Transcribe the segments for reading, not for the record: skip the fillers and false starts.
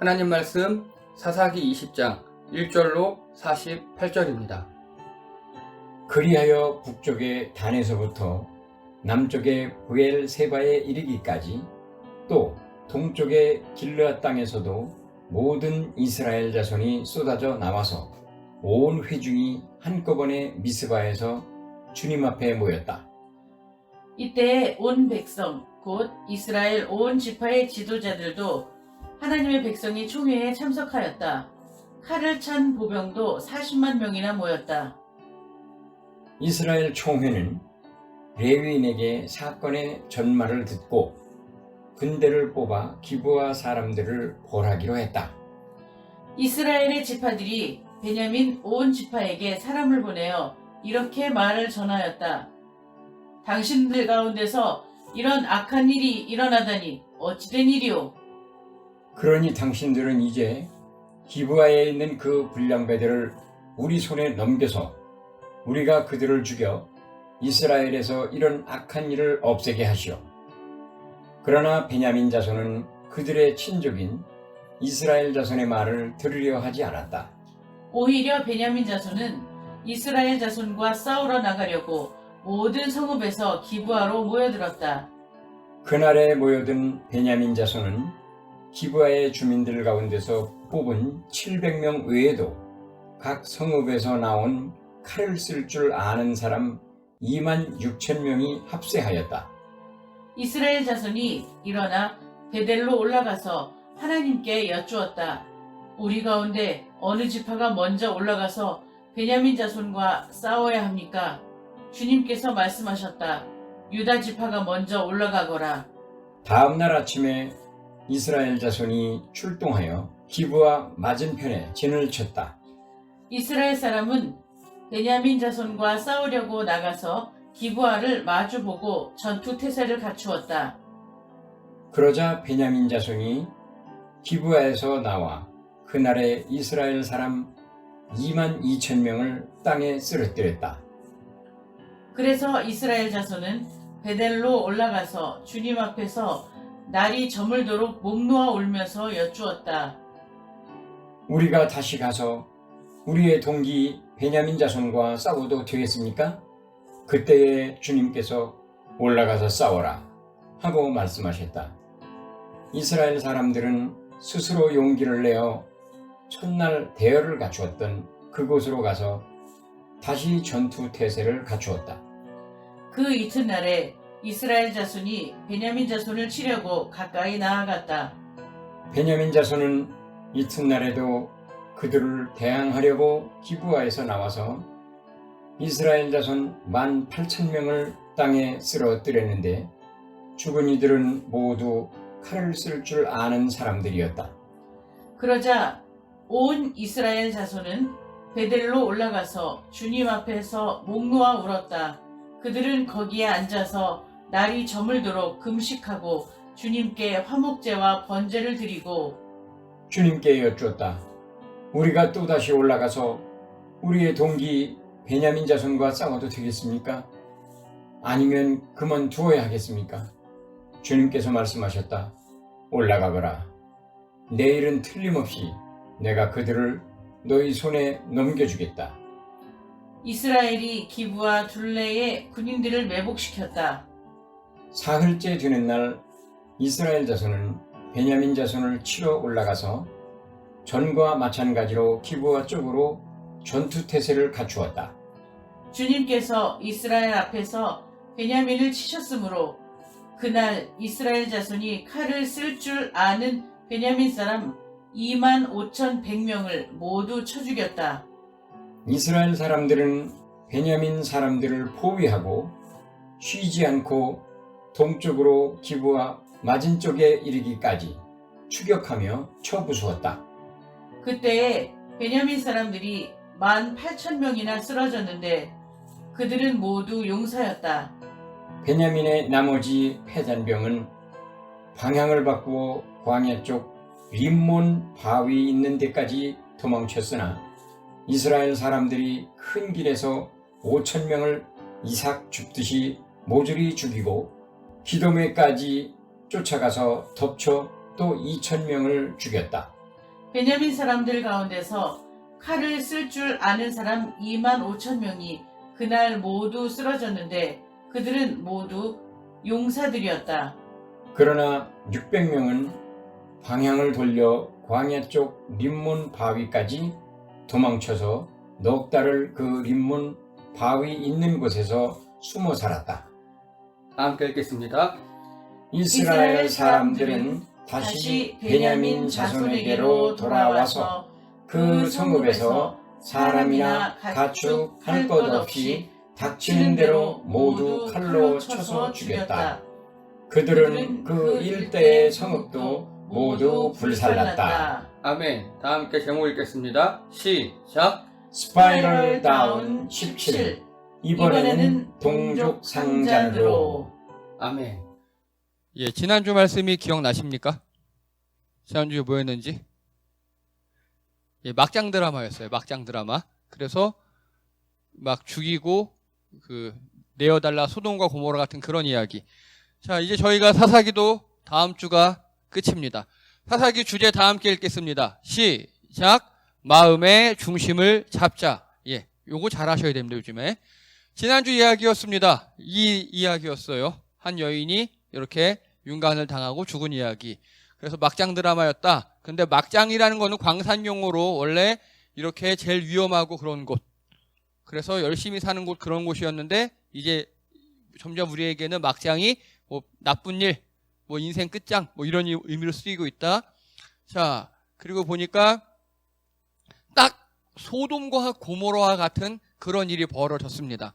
하나님 말씀 사사기 20장 1절로 48절입니다. 그리하여 북쪽의 단에서부터 남쪽의 브엘세바에 이르기까지 또 동쪽의 길르앗 땅에서도 모든 이스라엘 자손이 쏟아져 나와서 온 회중이 한꺼번에 미스바에서 주님 앞에 모였다. 이때 온 백성 곧 이스라엘 온 지파의 지도자들도 하나님의 백성이 총회에 참석하였다. 칼을 찬 보병도 40만 명이나 모였다. 이스라엘 총회는 레위인에게 사건의 전말을 듣고 군대를 뽑아 기브아 사람들을 벌하기로 했다. 이스라엘의 지파들이 베냐민 온 지파에게 사람을 보내어 이렇게 말을 전하였다. 당신들 가운데서 이런 악한 일이 일어나다니 어찌된 일이오? 그러니 당신들은 이제 기브아에 있는 그 불량배들을 우리 손에 넘겨서 우리가 그들을 죽여 이스라엘에서 이런 악한 일을 없애게 하시오. 그러나 베냐민 자손은 그들의 친족인 이스라엘 자손의 말을 들으려 하지 않았다. 오히려 베냐민 자손은 이스라엘 자손과 싸우러 나가려고 모든 성읍에서 기브아로 모여들었다. 그날에 모여든 베냐민 자손은 기브아의 주민들 가운데서 뽑은 700명 외에도 각 성읍에서 나온 칼을 쓸 줄 아는 사람 2만 6천 명이 합세하였다. 이스라엘 자손이 일어나 베델로 올라가서 하나님께 여쭈었다. 우리 가운데 어느 지파가 먼저 올라가서 베냐민 자손과 싸워야 합니까? 주님께서 말씀하셨다. 유다 지파가 먼저 올라가거라. 다음 날 아침에 이스라엘 자손이 출동하여 기브아 맞은편에 진을 쳤다. 이스라엘 사람은 베냐민 자손과 싸우려고 나가서 기브아를 마주보고 전투 태세를 갖추었다. 그러자 베냐민 자손이 기브아에서 나와 그날에 이스라엘 사람 2만 2천 명을 땅에 쓰러뜨렸다. 그래서 이스라엘 자손은 베델로 올라가서 주님 앞에서 날이 저물도록 목 놓아 울면서 여쭈었다. 우리가 다시 가서 우리의 동기 베냐민 자손과 싸워도 되겠습니까? 그때에 주님께서 올라가서 싸워라 하고 말씀하셨다. 이스라엘 사람들은 스스로 용기를 내어 첫날 대열을 갖추었던 그곳으로 가서 다시 전투 태세를 갖추었다. 그 이튿날에 이스라엘 자손이 베냐민 자손을 치려고 가까이 나아갔다. 베냐민 자손은 이튿날에도 그들을 대항하려고 기브아에서 나와서 이스라엘 자손 18,000명을 땅에 쓰러뜨렸는데 죽은 이들은 모두 칼을 쓸 줄 아는 사람들이었다. 그러자 온 이스라엘 자손은 베델로 올라가서 주님 앞에서 목 놓아 울었다. 그들은 거기에 앉아서 날이 저물도록 금식하고 주님께 화목제와 번제를 드리고 주님께 여쭈었다. 우리가 또다시 올라가서 우리의 동기 베냐민 자손과 싸워도 되겠습니까? 아니면 그만두어야 하겠습니까? 주님께서 말씀하셨다. 올라가거라. 내일은 틀림없이 내가 그들을 너희 손에 넘겨주겠다. 이스라엘이 기브아 둘레의 군인들을 매복시켰다. 사흘째 되는 날 이스라엘 자손은 베냐민 자손을 치러 올라가서 전과 마찬가지로 기브아 쪽으로 전투 태세를 갖추었다. 주님께서 이스라엘 앞에서 베냐민을 치셨으므로 그날 이스라엘 자손이 칼을 쓸 줄 아는 베냐민 사람 25,100명을 모두 쳐 죽였다. 이스라엘 사람들은 베냐민 사람들을 포위하고 쉬지 않고 동쪽으로 기브아 맞은쪽에 이르기까지 추격하며 쳐부수었다. 그때에 베냐민 사람들이 18,000명이나 쓰러졌는데 그들은 모두 용사였다. 베냐민의 나머지 패잔병은 방향을 바꾸어 광야 쪽 림몬 바위 있는 데까지 도망쳤으나 이스라엘 사람들이 큰 길에서 5,000명을 이삭 줍듯이 모조리 죽이고 기도메까지 쫓아가서 덮쳐 또 2,000명을 죽였다. 베냐민 사람들 가운데서 칼을 쓸 줄 아는 사람 25,000명이 그날 모두 쓰러졌는데 그들은 모두 용사들이었다. 그러나 600명은 방향을 돌려 광야 쪽 림몬 바위까지 도망쳐서 넉 달을 그 림몬 바위 있는 곳에서 숨어 살았다. 함께 읽겠습니다. 이스라엘 사람들은 다시 베냐민 자손에게로 돌아와서 그 성읍에서 사람이나 가축 할 것 없이 닥치는 대로 모두 칼로 쳐서 죽였다. 그들은 그 일대의 성읍도 모두 불살랐다. 아멘. 다 함께 제목 읽겠습니다. 시작. 스파이럴 다운 17. 이번에는 동족 상잔으로. 아멘. 예, 지난주 말씀이 기억나십니까? 지난주에 뭐였는지? 예, 막장 드라마였어요. 막장 드라마. 그래서 막 죽이고 내어달라 소돔과 고모라 같은 그런 이야기. 자, 이제 저희가 사사기도 다음 주가 끝입니다. 사사기 주제 다 함께 읽겠습니다. 시작. 마음의 중심을 잡자. 예, 요거 잘 하셔야 됩니다, 요즘에. 지난주 이야기였습니다. 이 이야기였어요. 한 여인이 이렇게 윤간을 당하고 죽은 이야기. 그래서 막장 드라마였다. 근데 막장이라는 거는 광산용어로 원래 이렇게 제일 위험하고 그런 곳. 그래서 열심히 사는 곳 그런 곳이었는데 이제 점점 우리에게는 막장이 뭐 나쁜 일, 뭐 인생 끝장, 뭐 이런 의미로 쓰이고 있다. 자, 그리고 보니까 딱 소돔과 고모라와 같은 그런 일이 벌어졌습니다.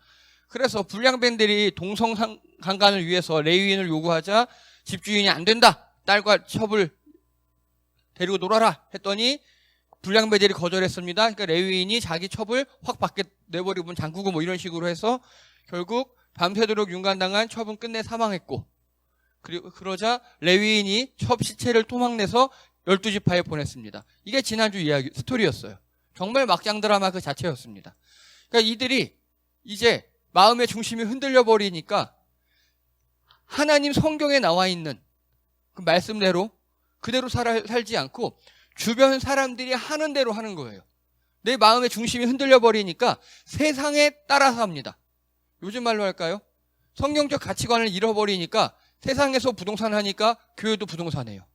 그래서 불량배들이 동성강간을 위해서 레위인을 요구하자 집주인이 안 된다. 딸과 첩을 데리고 놀아라 했더니 불량배들이 거절했습니다. 그러니까 레위인이 자기 첩을 확 밖에 내버리고 잠그고 뭐 이런 식으로 해서 결국 밤새도록 윤간당한 첩은 끝내 사망했고, 그리고 그러자 레위인이 첩 시체를 토막내서 12지파에 보냈습니다. 이게 지난주 이야기 스토리였어요. 정말 막장 드라마 그 자체였습니다. 그러니까 이들이 이제 마음의 중심이 흔들려 버리니까 하나님 성경에 나와 있는 그 말씀대로 그대로 살지 않고 주변 사람들이 하는 대로 하는 거예요. 내 마음의 중심이 흔들려 버리니까 세상에 따라서 합니다. 요즘 말로 할까요? 성경적 가치관을 잃어버리니까 세상에서 부동산 하니까 교회도 부동산 해요.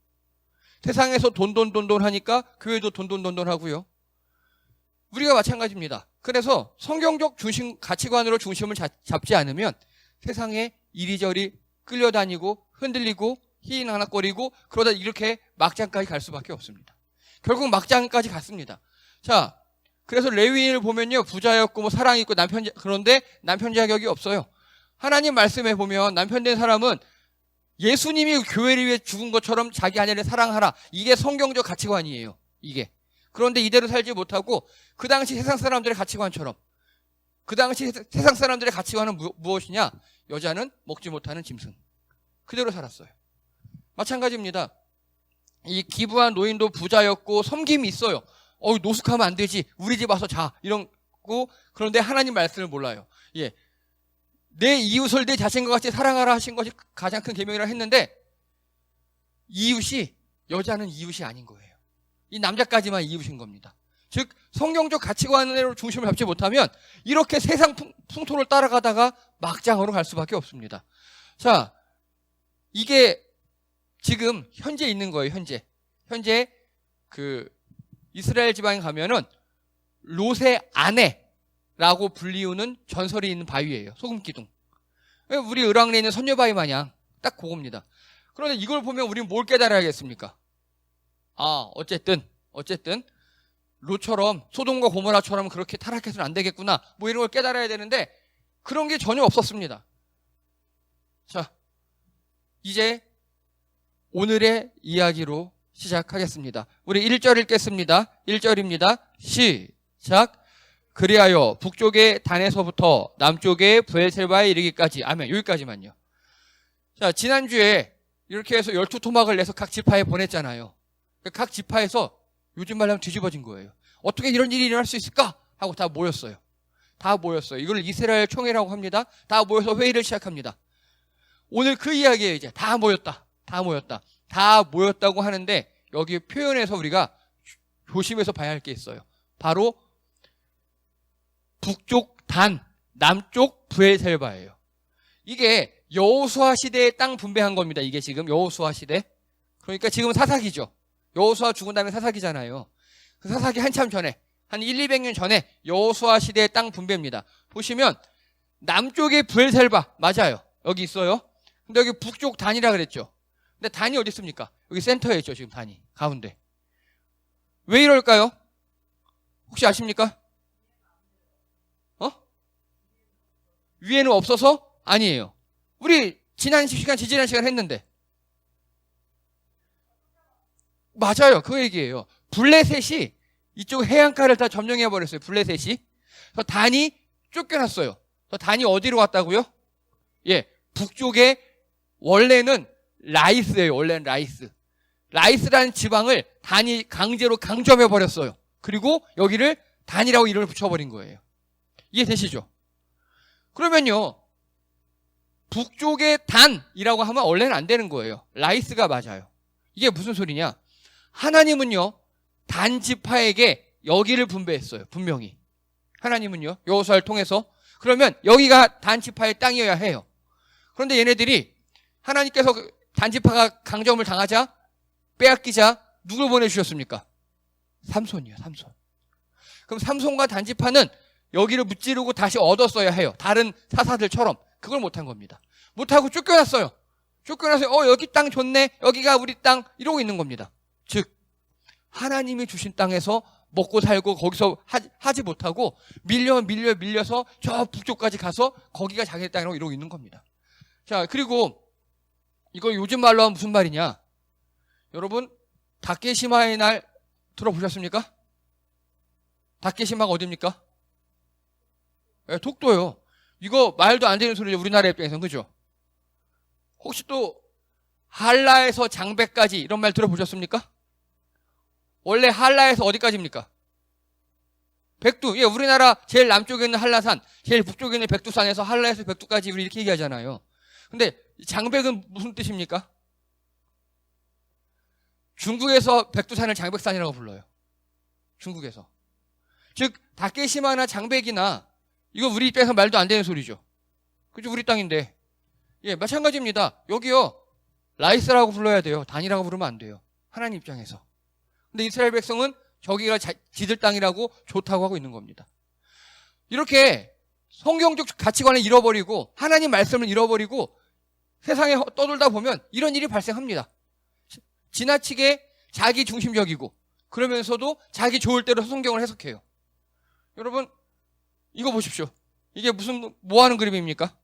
세상에서 돈 하니까 교회도 돈 하고요. 우리가 마찬가지입니다. 그래서 성경적 가치관으로 중심을 잡지 않으면 세상에 이리저리 끌려다니고 흔들리고 희낙낙거리고 그러다 이렇게 막장까지 갈 수밖에 없습니다. 결국 막장까지 갔습니다. 자, 그래서 레위인을 보면요, 부자였고 뭐 사랑이 있고 그런데 남편 자격이 없어요. 하나님 말씀에 보면 남편 된 사람은 예수님이 교회를 위해 죽은 것처럼 자기 아내를 사랑하라. 이게 성경적 가치관이에요. 이게. 그런데 이대로 살지 못하고 그 당시 세상 사람들의 가치관처럼, 그 당시 세상 사람들의 가치관은 무엇이냐? 여자는 먹지 못하는 짐승. 그대로 살았어요. 마찬가지입니다. 이 기부한 노인도 부자였고 섬김이 있어요. 노숙하면 안 되지. 우리 집 와서 자. 이런 거. 그런데 하나님 말씀을 몰라요. 예. 내 이웃을 내 자신과 같이 사랑하라 하신 것이 가장 큰 계명이라 했는데 여자는 이웃이 아닌 거예요. 이 남자까지만 이웃인 겁니다. 즉 성경적 가치관으로 중심을 잡지 못하면 이렇게 세상 풍토를 따라가다가 막장으로 갈 수밖에 없습니다. 자, 이게 지금 현재 있는 거예요. 현재 그 이스라엘 지방에 가면은 롯의 아내라고 불리우는 전설이 있는 바위예요. 소금 기둥. 우리 을왕리에 있는 선녀바위 마냥 딱 그겁니다. 그런데 이걸 보면 우리는 뭘 깨달아야겠습니까? 어쨌든 롯처럼 소돔과 고모라처럼 그렇게 타락해서는 안 되겠구나. 뭐 이런 걸 깨달아야 되는데 그런 게 전혀 없었습니다. 자, 이제 오늘의 이야기로 시작하겠습니다. 우리 1절 읽겠습니다. 1절입니다. 시작. 그리하여 북쪽의 단에서부터 남쪽의 브엘셀바에 이르기까지. 아멘. 여기까지만요. 자, 지난주에 이렇게 해서 12토막을 내서 각 지파에 보냈잖아요. 각 지파에서 요즘 말로 하면 뒤집어진 거예요. 어떻게 이런 일이 일어날 수 있을까? 하고 다 모였어요. 이걸 이스라엘 총회라고 합니다. 다 모여서 회의를 시작합니다. 오늘 그 이야기예요. 이제 다 모였다고 하는데 여기 표현에서 우리가 조심해서 봐야 할 게 있어요. 바로 북쪽 단, 남쪽 브엘셀바예요. 이게 여호수아 시대의 땅 분배한 겁니다. 이게 지금 여호수아 시대. 그러니까 지금은 사사기죠. 여호수아 죽은 다음에 사사기잖아요. 그 사사기 한참 전에, 한 200년 전에 여호수아 시대의 땅 분배입니다. 보시면 남쪽에 브엘셀바 맞아요. 여기 있어요. 근데 여기 북쪽 단이라 그랬죠. 근데 단이 어디 있습니까? 여기 센터에 있죠. 지금 단이 가운데. 왜 이럴까요? 혹시 아십니까? 위에는 없어서? 아니에요. 우리 지지난 시간 했는데. 맞아요. 그 얘기예요. 블레셋이 이쪽 해안가를 다 점령해버렸어요. 블레셋이. 그래서 단이 쫓겨났어요. 그래서 단이 어디로 갔다고요? 예, 북쪽에 원래는 라이스예요. 원래는 라이스. 라이스라는 지방을 단이 강제로 강점해버렸어요. 그리고 여기를 단이라고 이름을 붙여버린 거예요. 이해되시죠? 그러면요, 북쪽의 단이라고 하면 원래는 안 되는 거예요. 라이스가 맞아요. 이게 무슨 소리냐? 하나님은요, 단 지파에게 여기를 분배했어요. 분명히. 하나님은요, 여호수아를 통해서. 그러면 여기가 단 지파의 땅이어야 해요. 그런데 얘네들이 하나님께서 단 지파가 강점을 당하자, 빼앗기자 누굴 보내주셨습니까? 삼손이요, 삼손. 그럼 삼손과 단 지파는 여기를 무찌르고 다시 얻었어야 해요. 다른 사사들처럼. 그걸 못한 겁니다. 못하고 쫓겨났어요. 쫓겨나서 여기 땅 좋네, 여기가 우리 땅, 이러고 있는 겁니다. 즉 하나님이 주신 땅에서 먹고 살고 거기서 하지 못하고 밀려서 저 북쪽까지 가서 거기가 자기 땅이라고 이러고 있는 겁니다. 자, 그리고 이거 요즘 말로 하면 무슨 말이냐? 여러분, 다케시마의 날 들어보셨습니까? 다케시마가 어디입니까? 네, 독도요. 이거 말도 안 되는 소리죠. 우리나라 입장에서는. 그죠? 혹시 또 한라에서 장배까지 이런 말 들어보셨습니까? 원래 한라에서 어디까지입니까? 백두. 예, 우리나라 제일 남쪽에 있는 한라산, 제일 북쪽에 있는 백두산에서 한라에서 백두까지 우리 이렇게 얘기하잖아요. 근데 장백은 무슨 뜻입니까? 중국에서 백두산을 장백산이라고 불러요. 중국에서. 즉 다케시마나 장백이나 이거 우리 입장에서 말도 안 되는 소리죠. 그죠? 우리 땅인데. 예, 마찬가지입니다. 여기요, 라이스라고 불러야 돼요. 단이라고 부르면 안 돼요. 하나님 입장에서. 근데 이스라엘 백성은 저기가 지들 땅이라고 좋다고 하고 있는 겁니다. 이렇게 성경적 가치관을 잃어버리고 하나님 말씀을 잃어버리고 세상에 떠돌다 보면 이런 일이 발생합니다. 지나치게 자기 중심적이고 그러면서도 자기 좋을 대로 성경을 해석해요. 여러분, 이거 보십시오. 이게 뭐 하는 그림입니까?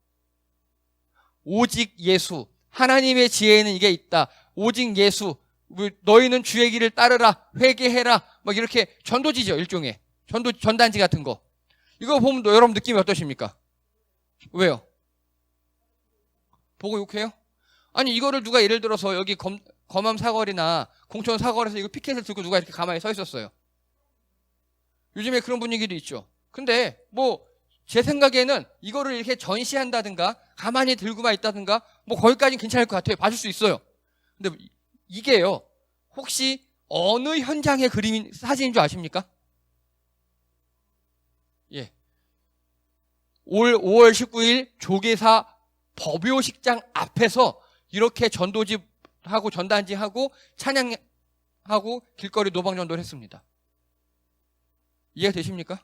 오직 예수. 하나님의 지혜에는 이게 있다. 오직 예수. 너희는 주의 길을 따르라. 회개해라. 막 이렇게 전도지죠. 일종의. 전단지 같은 거. 이거 보면 여러분 느낌이 어떠십니까? 왜요? 보고 욕해요? 아니, 이거를 누가 예를 들어서 여기 검암 사거리나 공천 사거리에서 이거 피켓을 들고 누가 이렇게 가만히 서 있었어요. 요즘에 그런 분위기도 있죠. 근데 제 생각에는 이거를 이렇게 전시한다든가 가만히 들고만 있다든가 거기까지는 괜찮을 것 같아요. 봐줄 수 있어요. 근데 이게요, 혹시 어느 현장의 사진인 줄 아십니까? 예. 올 5월 19일 조계사 법요식장 앞에서 이렇게 전도지하고 전단지하고 찬양하고 길거리 노방전도를 했습니다. 이해가 되십니까?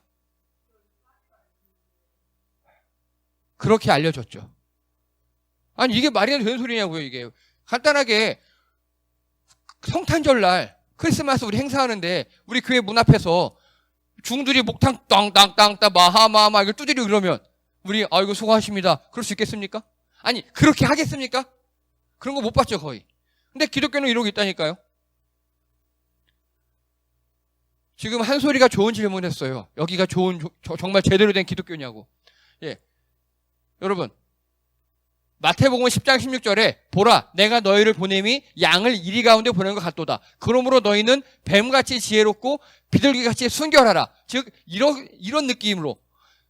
그렇게 알려졌죠. 아니, 이게 말이 되는 소리냐고요, 이게. 간단하게 성탄절날 크리스마스 우리 행사하는데 우리 교회 문 앞에서 중들이 목탕 땅땅땅땅 마하마마 이걸 두드리고 그러면 우리 아이고 수고하십니다. 그럴 수 있겠습니까? 아니, 그렇게 하겠습니까? 그런 거 못 봤죠, 거의. 근데 기독교는 이러고 있다니까요. 지금 한소리가 좋은 질문했어요. 여기가 정말 제대로 된 기독교냐고. 예. 여러분, 마태복음 10장 16절에 보라, 내가 너희를 보냄이 양을 이리 가운데 보내는 것 같도다. 그러므로 너희는 뱀같이 지혜롭고 비둘기같이 순결하라. 즉 이런 느낌으로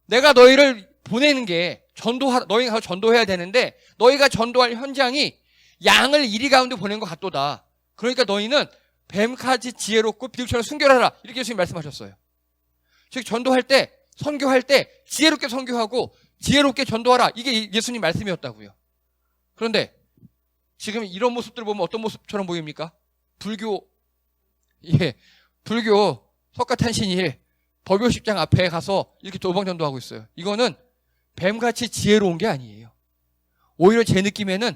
내가 너희를 보내는 게 너희가 가서 전도해야 되는데 너희가 전도할 현장이 양을 이리 가운데 보낸 것 같도다. 그러니까 너희는 뱀같이 지혜롭고 비둘기처럼 순결하라. 이렇게 예수님 말씀하셨어요. 즉 전도할 때, 선교할 때 지혜롭게 선교하고 지혜롭게 전도하라. 이게 예수님 말씀이었다고요. 그런데 지금 이런 모습들을 보면 어떤 모습처럼 보입니까? 불교 석가탄신일 법요식장 앞에 가서 이렇게 도방전도하고 있어요. 이거는 뱀같이 지혜로운 게 아니에요. 오히려 제 느낌에는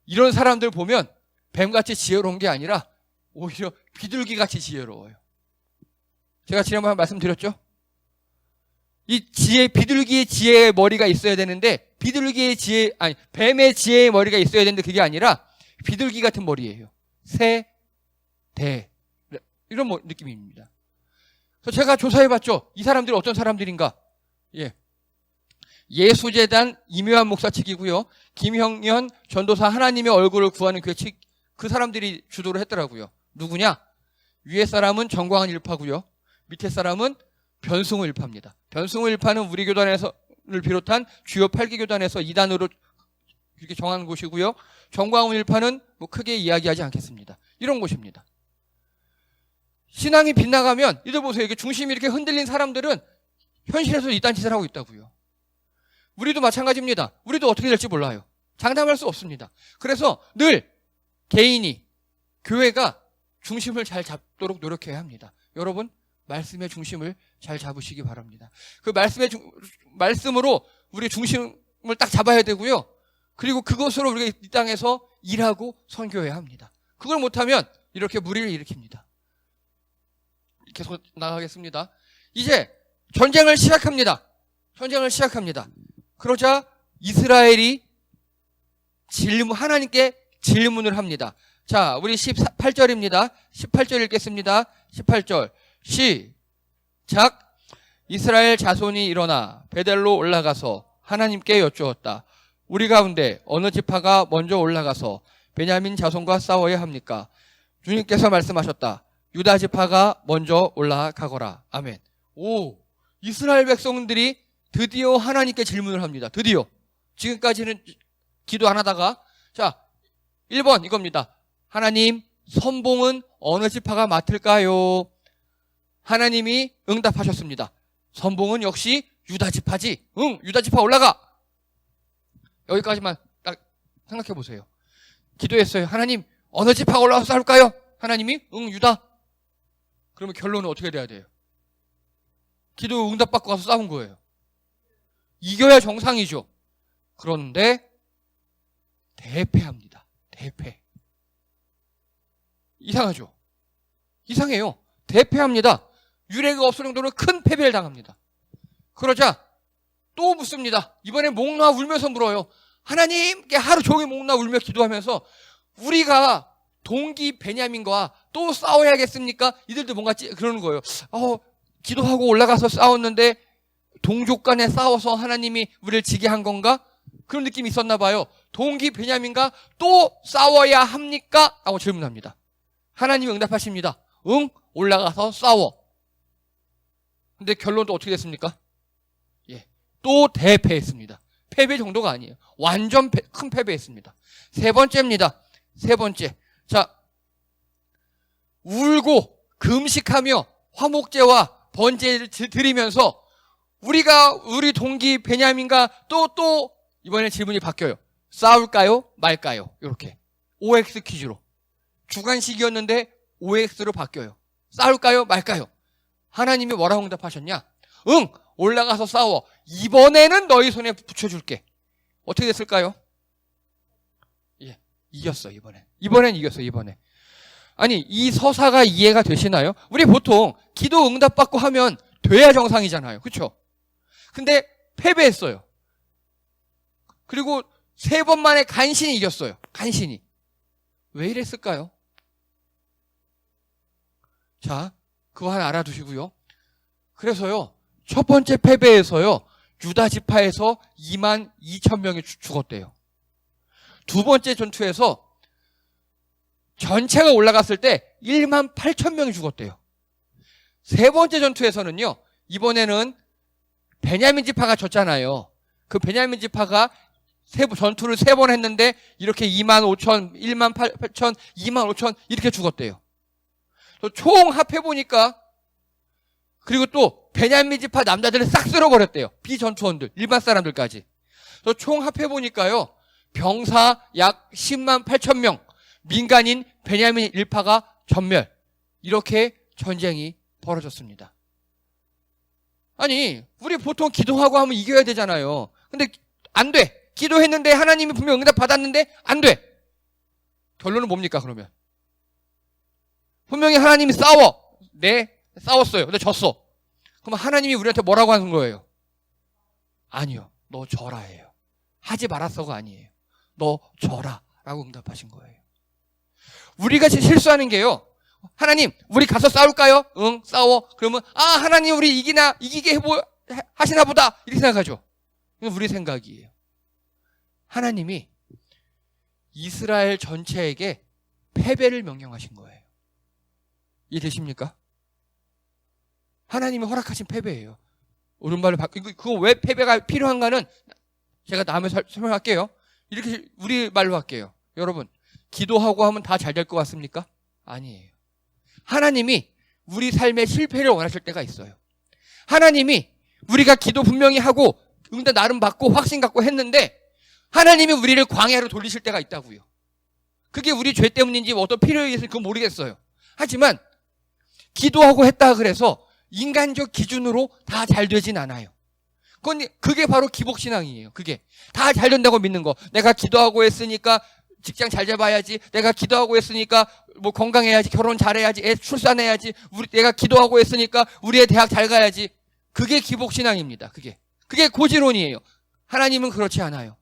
이런 사람들 보면 뱀같이 지혜로운 게 아니라 오히려 비둘기같이 지혜로워요. 제가 지난번에 말씀드렸죠? 이 비둘기의 지혜의 머리가 있어야 되는데, 뱀의 지혜의 머리가 있어야 되는데 그게 아니라 비둘기 같은 머리예요. 이런 느낌입니다. 그래서 제가 조사해봤죠. 이 사람들이 어떤 사람들인가? 예수재단 이묘한 목사 측이고요. 김형년 전도사 하나님의 얼굴을 구하는 교회 측, 그 사람들이 주도를 했더라고요. 누구냐? 위에 사람은 정광훈 일파고요. 밑에 사람은 변승우 일파입니다. 변승우 일파는 우리 교단을 비롯한 주요 8개 교단에서 2단으로 이렇게 정한 곳이고요. 정광훈 일파는 뭐 크게 이야기하지 않겠습니다. 이런 곳입니다. 신앙이 빗나가면 이들 보세요. 이게 중심이 이렇게 흔들린 사람들은 현실에서 이딴 짓을 하고 있다고요. 우리도 마찬가지입니다. 우리도 어떻게 될지 몰라요. 장담할 수 없습니다. 그래서 늘 개인이, 교회가 중심을 잘 잡도록 노력해야 합니다. 여러분, 말씀의 중심을 잘 잡으시기 바랍니다. 그 말씀으로 우리 중심을 딱 잡아야 되고요. 그리고 그것으로 우리가 이 땅에서 일하고 선교해야 합니다. 그걸 못하면 이렇게 무리를 일으킵니다. 계속 나가겠습니다. 이제 전쟁을 시작합니다. 그러자 이스라엘이 하나님께 질문을 합니다. 자, 우리 18절입니다. 18절 읽겠습니다. 18절 시작. 이스라엘 자손이 일어나 베델로 올라가서 하나님께 여쭈었다. 우리 가운데 어느 지파가 먼저 올라가서 베냐민 자손과 싸워야 합니까? 주님께서 말씀하셨다. 유다 지파가 먼저 올라가거라. 아멘. 이스라엘 백성들이 드디어 하나님께 질문을 합니다. 드디어. 지금까지는 기도 안 하다가, 자, 1번 이겁니다. 하나님, 선봉은 어느 지파가 맡을까요? 하나님이 응답하셨습니다. 선봉은 역시 유다 지파지. 유다 지파 올라가. 여기까지만 딱 생각해 보세요. 기도했어요. 하나님, 어느 지파가 올라와서 싸울까요? 하나님이 유다. 그러면 결론은 어떻게 돼야 돼요? 기도 응답받고 가서 싸운 거예요. 이겨야 정상이죠. 그런데 대패합니다. 대패. 이상하죠? 이상해요. 대패합니다. 유례가 없을 정도로 큰 패배를 당합니다. 그러자 또 묻습니다. 이번엔 목 놓아 울면서 물어요. 하나님께 하루 종일 목 놓아 울며 기도하면서 우리가 동기 베냐민과 또 싸워야겠습니까? 이들도 뭔가 그러는 거예요. 기도하고 올라가서 싸웠는데 동족 간에 싸워서 하나님이 우리를 지게 한 건가? 그런 느낌이 있었나 봐요. 동기 베냐민과 또 싸워야 합니까? 라고 질문합니다. 하나님이 응답하십니다. 올라가서 싸워. 근데 결론도 어떻게 됐습니까? 또 대패했습니다. 패배 정도가 아니에요. 완전 큰 패배했습니다. 세 번째입니다. 세 번째. 자, 울고 금식하며 화목제와 번제를 드리면서 우리 동기 베냐민과 또 이번에 질문이 바뀌어요. 싸울까요? 말까요? 이렇게 OX 퀴즈로. 주관식이었는데 OX로 바뀌어요. 싸울까요? 말까요? 하나님이 뭐라고 응답하셨냐? 올라가서 싸워. 이번에는 너희 손에 붙여줄게. 어떻게 됐을까요? 이겼어, 이번엔 이겼어, 이번에. 아니, 이 서사가 이해가 되시나요? 우리 보통 기도 응답받고 하면 돼야 정상이잖아요. 그렇죠? 근데 패배했어요. 그리고 3번 만에 간신히 이겼어요. 간신히. 왜 이랬을까요? 자, 그거 하나 알아두시고요. 그래서요, 첫 번째 패배에서요, 유다 지파에서 22,000명이 죽었대요. 두 번째 전투에서 전체가 올라갔을 때 18,000명이 죽었대요. 세 번째 전투에서는요, 이번에는 베냐민 지파가 졌잖아요. 그 베냐민 지파가 전투를 3번 했는데 이렇게 2만 5천, 1만 8천, 2만 5천 이렇게 죽었대요. 총 합해보니까 그리고 또 베냐민 지파 남자들을 싹 쓸어버렸대요. 비전투원들, 일반 사람들까지. 총 합해보니까요. 병사 약 10만 8천 명, 민간인 베냐민 일파가 전멸. 이렇게 전쟁이 벌어졌습니다. 아니, 우리 보통 기도하고 하면 이겨야 되잖아요. 근데 안 돼. 기도했는데 하나님이 분명 응답 받았는데 안 돼. 결론은 뭡니까 그러면? 분명히 하나님이 싸워. 네, 싸웠어요. 근데 졌어. 그럼 하나님이 우리한테 뭐라고 하는 거예요? 아니요. 너 져라예요. 하지 말았어가 아니에요. 너 져라 라고 응답하신 거예요. 우리가 실수하는 게요. 하나님, 우리 가서 싸울까요? 응, 싸워. 그러면 하나님 우리 이기게 하시나 보다. 이렇게 생각하죠. 이건 우리 생각이에요. 하나님이 이스라엘 전체에게 패배를 명령하신 거예요. 이해되십니까? 하나님이 허락하신 패배예요. 오른발을 그거 왜 패배가 필요한가는 제가 다음에 설명할게요. 이렇게 우리 말로 할게요. 여러분, 기도하고 하면 다 잘 될 것 같습니까? 아니에요. 하나님이 우리 삶의 실패를 원하실 때가 있어요. 하나님이 우리가 기도 분명히 하고 응답 나름 받고 확신 갖고 했는데 하나님이 우리를 광야로 돌리실 때가 있다고요. 그게 우리 죄 때문인지 어떤 필요에 의해서 그건 모르겠어요. 하지만 기도하고 했다 그래서 인간적 기준으로 다 잘 되진 않아요. 그게 바로 기복신앙이에요. 그게 다 잘 된다고 믿는 거. 내가 기도하고 했으니까 직장 잘 잡아야지. 내가 기도하고 했으니까 뭐 건강해야지. 결혼 잘해야지. 애 출산해야지. 내가 기도하고 했으니까 우리 애 대학 잘 가야지. 그게 기복신앙입니다. 그게 고지론이에요. 하나님은 그렇지 않아요.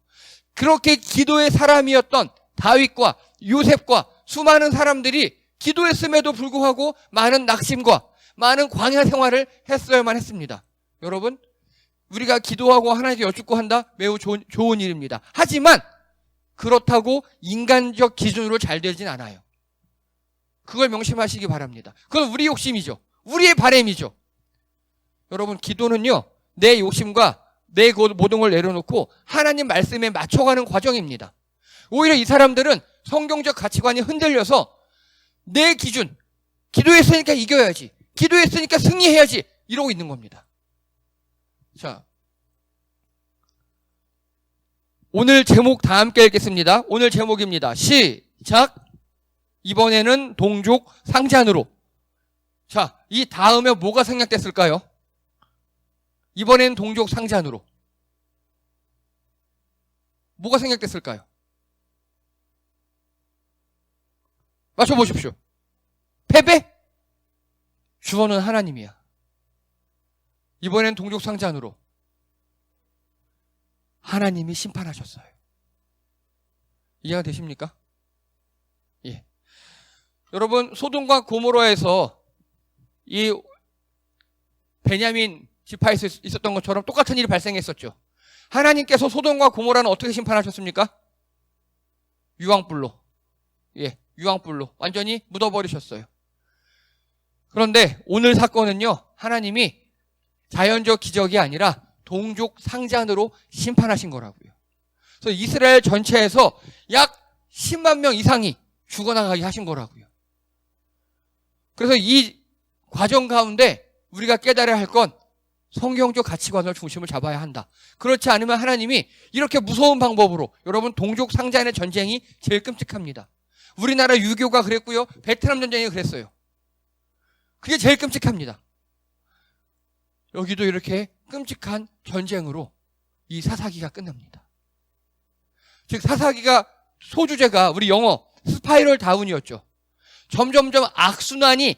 그렇게 기도의 사람이었던 다윗과 요셉과 수많은 사람들이 기도했음에도 불구하고 많은 낙심과 많은 광야 생활을 했어야만 했습니다. 여러분, 우리가 기도하고 하나님께 여쭙고 한다? 매우 좋은 일입니다. 하지만 그렇다고 인간적 기준으로 잘 되진 않아요. 그걸 명심하시기 바랍니다. 그건 우리 욕심이죠. 우리의 바람이죠. 여러분, 기도는요, 내 욕심과 내 모든 걸 내려놓고 하나님 말씀에 맞춰가는 과정입니다. 오히려 이 사람들은 성경적 가치관이 흔들려서 내 기준, 기도했으니까 이겨야지, 기도했으니까 승리해야지 이러고 있는 겁니다. 자, 오늘 제목 다 함께 읽겠습니다. 오늘 제목입니다. 시작. 이번에는 동족 상잔으로. 자, 이 다음에 뭐가 생략됐을까요? 이번에는 동족 상잔으로. 뭐가 생략됐을까요? 맞춰보십시오. 패배? 주어는 하나님이야. 이번엔 동족 상잔으로. 하나님이 심판하셨어요. 이해가 되십니까? 예. 여러분, 소돔과 고모라에서 이 베냐민 지파에서 있었던 것처럼 똑같은 일이 발생했었죠. 하나님께서 소돔과 고모라는 어떻게 심판하셨습니까? 유황불로. 예, 유황불로 완전히 묻어버리셨어요. 그런데 오늘 사건은요, 하나님이 자연적 기적이 아니라 동족 상잔으로 심판하신 거라고요. 그래서 이스라엘 전체에서 약 10만 명 이상이 죽어나가게 하신 거라고요. 그래서 이 과정 가운데 우리가 깨달아야 할 건 성경적 가치관을 중심을 잡아야 한다. 그렇지 않으면 하나님이 이렇게 무서운 방법으로, 여러분, 동족 상잔의 전쟁이 제일 끔찍합니다. 우리나라 유교가 그랬고요, 베트남 전쟁이 그랬어요. 그게 제일 끔찍합니다. 여기도 이렇게 끔찍한 전쟁으로 이 사사기가 끝납니다. 즉, 사사기가 소주제가 우리 영어 스파이럴 다운이었죠. 점점점 악순환이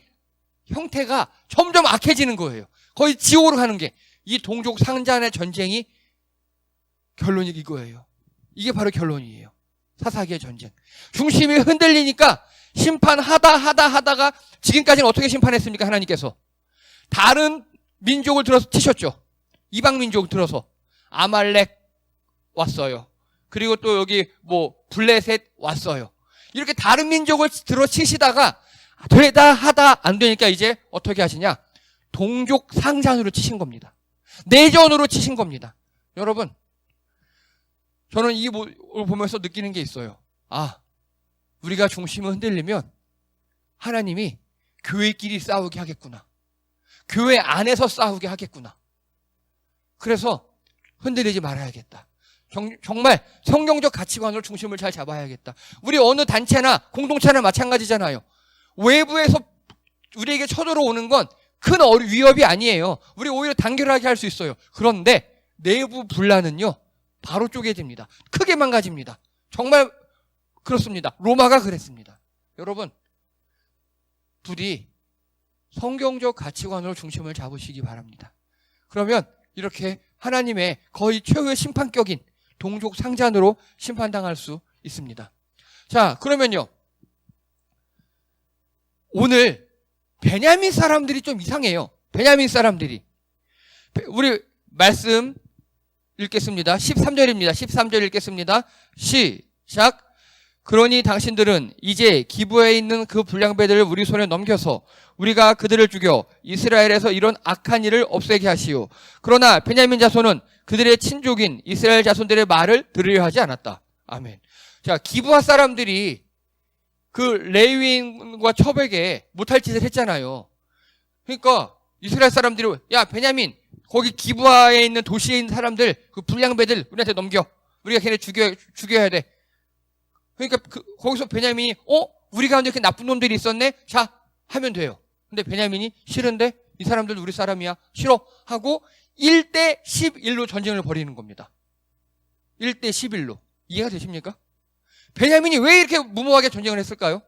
형태가 점점 악해지는 거예요. 거의 지옥으로 가는 게 이 동족 상잔의 전쟁이 결론이 이거예요. 이게 바로 결론이에요. 사사기의 전쟁. 중심이 흔들리니까 심판하다가 지금까지는 어떻게 심판했습니까? 하나님께서 다른 민족을 들어서 치셨죠. 이방 민족을 들어서 아말렉 왔어요. 그리고 또 여기 블레셋 왔어요. 이렇게 다른 민족을 들어 치시다가 되다 하다 안 되니까 이제 어떻게 하시냐? 동족 상잔으로 치신 겁니다. 내전으로 치신 겁니다. 여러분, 저는 이걸 보면서 느끼는 게 있어요. 아, 우리가 중심을 흔들리면 하나님이 교회끼리 싸우게 하겠구나. 교회 안에서 싸우게 하겠구나. 그래서 흔들리지 말아야겠다. 정말 성경적 가치관으로 중심을 잘 잡아야겠다. 우리 어느 단체나 공동체나 마찬가지잖아요. 외부에서 우리에게 쳐들어오는 건 큰 위협이 아니에요. 우리 오히려 단결하게 할 수 있어요. 그런데 내부 분란은요, 바로 쪼개집니다. 크게 망가집니다. 정말 그렇습니다. 로마가 그랬습니다. 여러분, 부디 성경적 가치관으로 중심을 잡으시기 바랍니다. 그러면 이렇게 하나님의 거의 최후의 심판격인 동족 상잔으로 심판당할 수 있습니다. 자, 그러면요, 오늘 베냐민 사람들이 좀 이상해요. 베냐민 사람들이. 우리 말씀 읽겠습니다. 13절입니다. 13절 읽겠습니다. 시작. 그러니 당신들은 이제 기브에 있는 그 불량배들을 우리 손에 넘겨서 우리가 그들을 죽여 이스라엘에서 이런 악한 일을 없애게 하시오. 그러나 베냐민 자손은 그들의 친족인 이스라엘 자손들의 말을 들으려 하지 않았다. 아멘. 자, 기브아 사람들이 그 레위인과 첩에게 못할 짓을 했잖아요. 그러니까 이스라엘 사람들이 야, 베냐민 거기 기브아에 있는 도시에 있는 사람들, 그 불량배들 우리한테 넘겨. 우리가 걔네 죽여야 돼. 그러니까 거기서 베냐민이 우리 가운데 이렇게 나쁜 놈들이 있었네? 자, 하면 돼요. 근데 베냐민이 싫은데 이 사람들도 우리 사람이야. 싫어. 하고 1대 11로 전쟁을 벌이는 겁니다. 1대 11로. 이해가 되십니까? 베냐민이 왜 이렇게 무모하게 전쟁을 했을까요?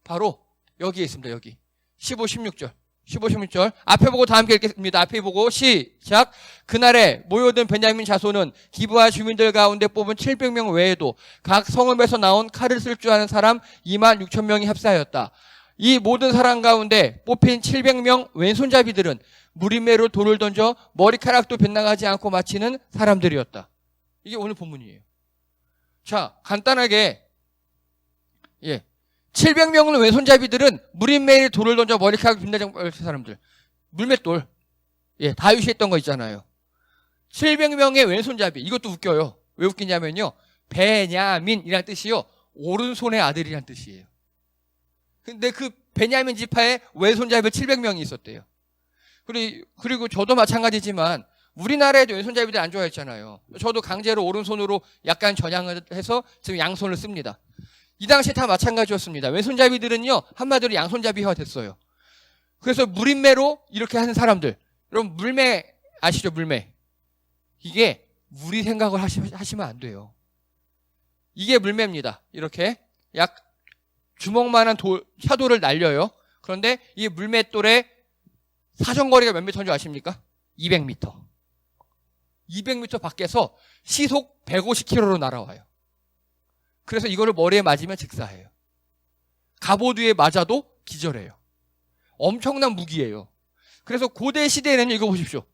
바로 여기에 있습니다. 여기 15, 16절. 15, 16절. 앞에 보고 다 함께 읽겠습니다. 앞에 보고 시작. 그날에 모여든 베냐민 자손은 기브아 주민들 가운데 뽑은 700명 외에도 각 성읍에서 나온 칼을 쓸 줄 아는 사람 2만 6천 명이 합사하였다. 이 모든 사람 가운데 뽑힌 700명 왼손잡이들은 무리매로 돌을 던져 머리카락도 빗나가지 않고 마치는 사람들이었다. 이게 오늘 본문이에요. 자, 간단하게 700명은 왼손잡이들은 무리매에 돌을 던져 머리카락 빗나가지 않고 마치는 사람들. 물맷돌. 다윗이 했던 거 있잖아요. 700명의 왼손잡이. 이것도 웃겨요. 왜 웃기냐면요, 베냐민이란 뜻이요, 오른손의 아들이란 뜻이에요. 근데 그 베냐민 지파에 왼손잡이 700명이 있었대요. 그리고 저도 마찬가지지만 우리나라에도 왼손잡이들 안 좋아했잖아요. 저도 강제로 오른손으로 약간 전향을 해서 지금 양손을 씁니다. 이 당시에 다 마찬가지였습니다. 왼손잡이들은요, 한마디로 양손잡이화 됐어요. 그래서 무림매로 이렇게 하는 사람들. 여러분, 물매 아시죠? 물매. 이게 우리 생각을 하시면 안 돼요. 이게 물매입니다. 이렇게 약 주먹만한 차돌을 날려요. 그런데 이 물맷돌의 사정거리가 몇 미터인 줄 아십니까? 200m. 200m 밖에서 시속 150km로 날아와요. 그래서 이거를 머리에 맞으면 직사해요. 갑옷 위에 맞아도 기절해요. 엄청난 무기예요. 그래서 고대 시대에는 이거 보십시오.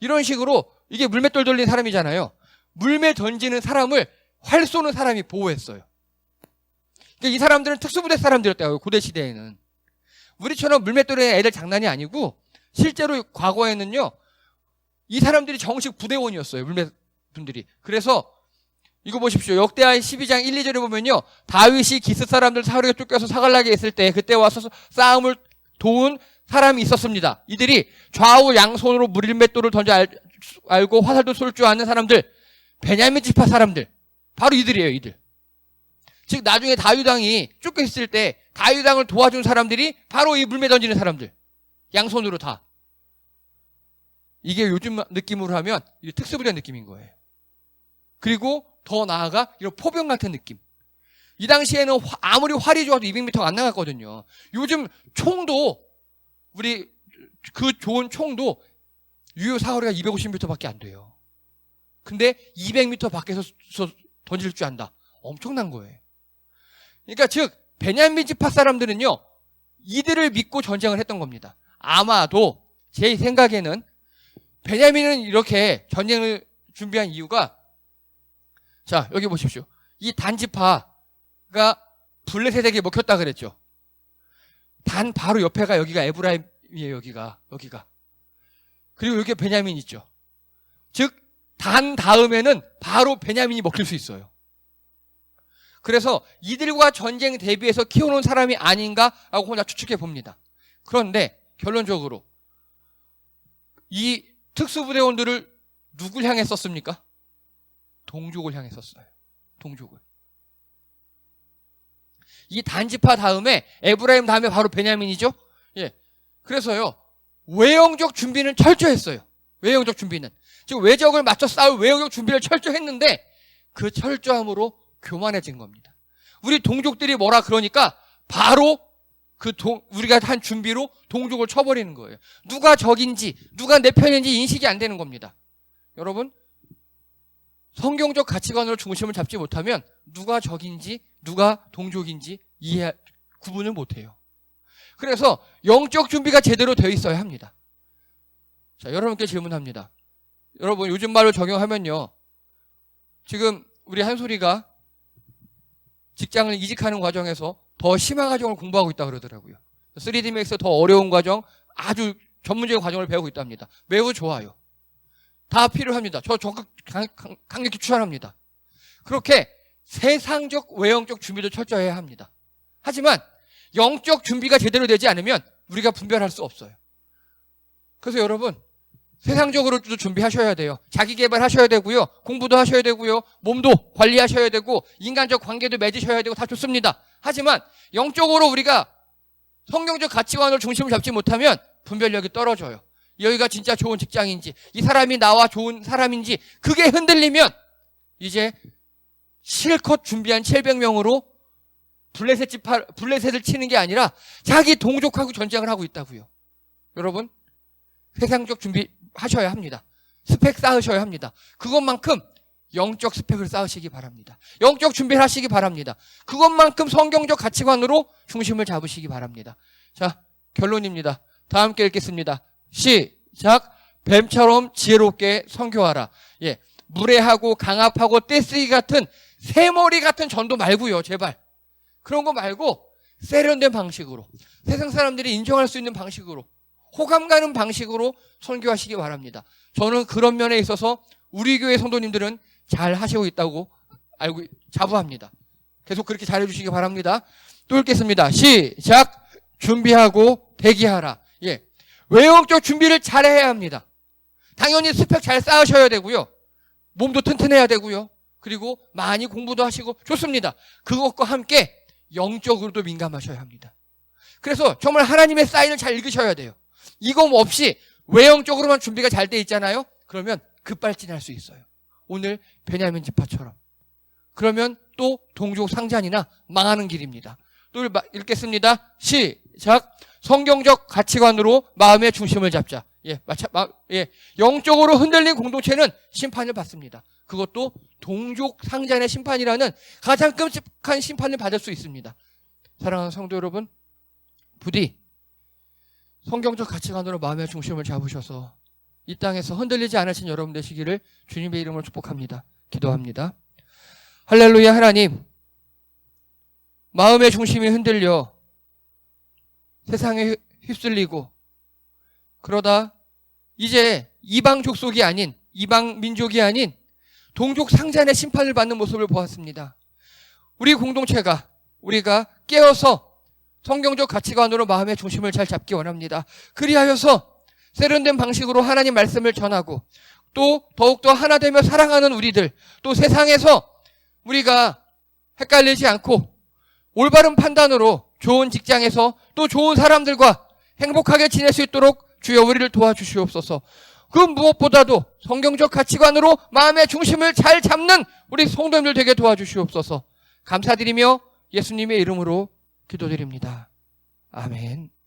이런 식으로 이게 물맷돌 돌린 사람이잖아요. 물매 던지는 사람을 활 쏘는 사람이 보호했어요. 그러니까 이 사람들은 특수부대 사람들이었대요. 고대 시대에는. 우리처럼 물맷돌에 애들 장난이 아니고 실제로 과거에는요, 이 사람들이 정식 부대원이었어요. 물맷분들이. 그래서 이거 보십시오. 역대하 12장 1, 2절에 보면요, 다윗이 기스 사람들 사울에게 쫓겨서 사갈락에 있을 때 그때 와서 싸움을 도운 사람이 있었습니다. 이들이 좌우 양손으로 물맷돌을 던져 알고 화살도 쏠 줄 아는 사람들, 베냐민 지파 사람들, 바로 이들이에요. 이들. 즉 나중에 다윗 왕이 쫓겨 있을 때 다윗 왕을 도와준 사람들이 바로 이 물매 던지는 사람들, 양손으로 다. 이게 요즘 느낌으로 하면 이게 특수부대 느낌인 거예요. 그리고 더 나아가 이런 포병 같은 느낌. 이 당시에는 아무리 활이 좋아도 200m가 안 나갔거든요. 요즘 총도, 우리 그 좋은 총도 유효 사거리가 250m밖에 안 돼요. 근데 200m 밖에서 던질 줄 안다. 엄청난 거예요. 그러니까 즉 베냐민 지파 사람들은요, 이들을 믿고 전쟁을 했던 겁니다. 아마도 제 생각에는 베냐민은 이렇게 전쟁을 준비한 이유가, 자 여기 보십시오. 이 단지파가 블레셋에게 먹혔다 그랬죠. 단 바로 옆에가 여기가 에브라임이에요. 여기가. 그리고 여기 베냐민 있죠. 즉 단 다음에는 바로 베냐민이 먹힐 수 있어요. 그래서 이들과 전쟁 대비해서 키워놓은 사람이 아닌가라고 혼자 추측해 봅니다. 그런데 결론적으로 이 특수부대원들을 누굴 향해 썼습니까? 동족을 향해 썼어요. 동족을. 이 단지파 다음에 에브라임 다음에 바로 베냐민이죠. 예. 그래서요, 외형적 준비는 철저했어요. 외형적 준비는. 즉 외적을 맞춰 싸울 외형적 준비를 철저했는데 그 철저함으로 교만해진 겁니다. 우리 동족들이 뭐라 그러니까 바로 우리가 한 준비로 동족을 쳐버리는 거예요. 누가 적인지, 누가 내 편인지 인식이 안 되는 겁니다. 여러분, 성경적 가치관으로 중심을 잡지 못하면 누가 적인지, 누가 동족인지 구분을 못해요. 그래서 영적 준비가 제대로 되어 있어야 합니다. 자, 여러분께 질문합니다. 여러분, 요즘 말로 적용하면요. 지금 우리 한솔이가 직장을 이직하는 과정에서 더 심화 과정을 공부하고 있다 그러더라고요. 3D 맥스 더 어려운 과정, 아주 전문적인 과정을 배우고 있답니다. 매우 좋아요. 다 필요합니다. 저 적극 강력히 추천합니다. 그렇게 세상적 외형적 준비도 철저해야 합니다. 하지만 영적 준비가 제대로 되지 않으면 우리가 분별할 수 없어요. 그래서 여러분, 세상적으로도 준비하셔야 돼요. 자기 개발하셔야 되고요. 공부도 하셔야 되고요. 몸도 관리하셔야 되고 인간적 관계도 맺으셔야 되고 다 좋습니다. 하지만 영적으로 우리가 성경적 가치관으로 중심을 잡지 못하면 분별력이 떨어져요. 여기가 진짜 좋은 직장인지, 이 사람이 나와 좋은 사람인지 그게 흔들리면 이제 실컷 준비한 700명으로 블레셋을 치는 게 아니라 자기 동족하고 전쟁을 하고 있다고요. 여러분, 세상적 준비하셔야 합니다. 스펙 쌓으셔야 합니다. 그것만큼 영적 스펙을 쌓으시기 바랍니다. 영적 준비를 하시기 바랍니다. 그것만큼 성경적 가치관으로 중심을 잡으시기 바랍니다. 자, 결론입니다. 다 함께 읽겠습니다. 시작. 뱀처럼 지혜롭게 선교하라. 예, 무례하고 강압하고 떼쓰기 같은 새머리 같은 전도 말고요. 제발. 그런 거 말고 세련된 방식으로, 세상 사람들이 인정할 수 있는 방식으로, 호감 가는 방식으로 선교하시기 바랍니다. 저는 그런 면에 있어서 우리 교회 성도님들은 잘 하시고 있다고 자부합니다. 계속 그렇게 잘해 주시기 바랍니다. 또 읽겠습니다. 시작. 준비하고 대기하라. 예, 외형적 준비를 잘해야 합니다. 당연히 스펙 잘 쌓으셔야 되고요. 몸도 튼튼해야 되고요. 그리고 많이 공부도 하시고 좋습니다. 그것과 함께 영적으로도 민감하셔야 합니다. 그래서 정말 하나님의 사인을 잘 읽으셔야 돼요. 이거 없이 외형적으로만 준비가 잘 돼 있잖아요. 그러면 급발진할 수 있어요. 오늘 베냐민 지파처럼. 그러면 또 동족 상잔이나 망하는 길입니다. 또 읽겠습니다. 시작. 성경적 가치관으로 마음의 중심을 잡자. 영적으로 흔들린 공동체는 심판을 받습니다. 그것도 동족 상잔의 심판이라는 가장 끔찍한 심판을 받을 수 있습니다. 사랑하는 성도 여러분, 부디 성경적 가치관으로 마음의 중심을 잡으셔서 이 땅에서 흔들리지 않으신 여러분 되시기를 주님의 이름으로 축복합니다. 기도합니다. 할렐루야. 하나님, 마음의 중심이 흔들려 세상에 휩쓸리고 그러다 이제 이방 족속이 아닌, 이방 민족이 아닌 동족 상잔의 심판을 받는 모습을 보았습니다. 우리 공동체가, 우리가 깨어서 성경적 가치관으로 마음의 중심을 잘 잡기 원합니다. 그리하여서 세련된 방식으로 하나님 말씀을 전하고 또 더욱더 하나 되며 사랑하는 우리들, 또 세상에서 우리가 헷갈리지 않고 올바른 판단으로 좋은 직장에서 또 좋은 사람들과 행복하게 지낼 수 있도록 주여 우리를 도와주시옵소서. 그 무엇보다도 성경적 가치관으로 마음의 중심을 잘 잡는 우리 성도님들 되게 도와주시옵소서. 감사드리며 예수님의 이름으로 기도드립니다. 아멘.